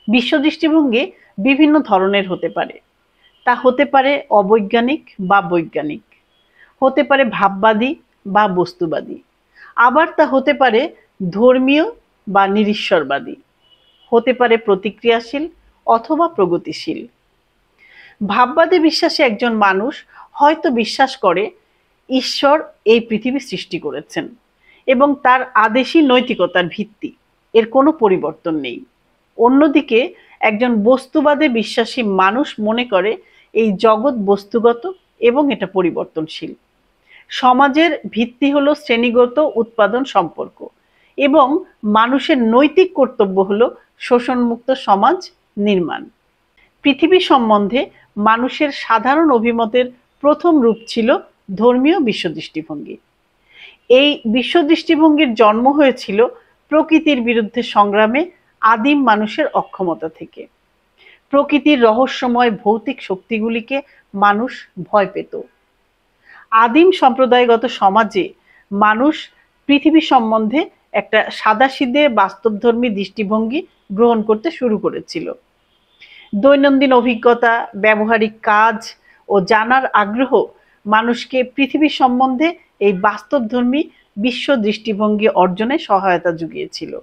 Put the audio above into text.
বিশ্ব দৃষ্টিভঙ্গি বিভিন্ন ধরনের হতে পারে। তা হতে পারে অবৈজ্ঞানিক বা বৈজ্ঞানিক, হতে পারে ভাববাদী বা বস্তুবাদী, আবার তা হতে পারে ধর্মীয় বা নিরীশ্বরবাদী, হতে পারে প্রতিক্রিয়াশীল অথবা প্রগতিশীল। ভাববাদী বিশ্বাসী একজন মানুষ হয়তো বিশ্বাস করে ঈশ্বর এই পৃথিবী সৃষ্টি করেছেন এবং তার আদেশই নৈতিকতার ভিত্তি, এর কোনো পরিবর্তন নেই। অন্যদিকে একজন বস্তুবাদে বিশ্বাসী মানুষ মনে করে এই জগৎ বস্তুগত এবং এটা পরিবর্তনশীল। সমাজের ভিত্তি হলো শ্রেণীগত উৎপাদন সম্পর্ক এবং মানুষের নৈতিক কর্তব্য হলো শোষণমুক্ত সমাজ নির্মাণ। পৃথিবী সম্বন্ধে মানুষের সাধারণ অভিমতের প্রথম রূপ ছিল ধর্মীয় বিশ্বদৃষ্টিভঙ্গি। এই বিশ্বদৃষ্টিভঙ্গির জন্ম হয়েছিল প্রকৃতির বিরুদ্ধে সংগ্রামে আদিম মানুষের অক্ষমতা থেকে। প্রকৃতির রহস্যময় ভৌতিক শক্তিগুলিকে মানুষ ভয় পেত। আদিম সম্প্রদায়গত সমাজে মানুষ পৃথিবী সম্বন্ধে একটা সাদাসিধে বাস্তবধর্মী দৃষ্টিভঙ্গি গ্রহণ করতে শুরু করেছিল। দৈনন্দিন অভিজ্ঞতা, ব্যবহারিক কাজ ও জানার আগ্রহ মানুষকে পৃথিবী সম্বন্ধে এই বাস্তবধর্মী বিশ্ব দৃষ্টিভঙ্গি অর্জনে সহায়তা জুগিয়েছিল।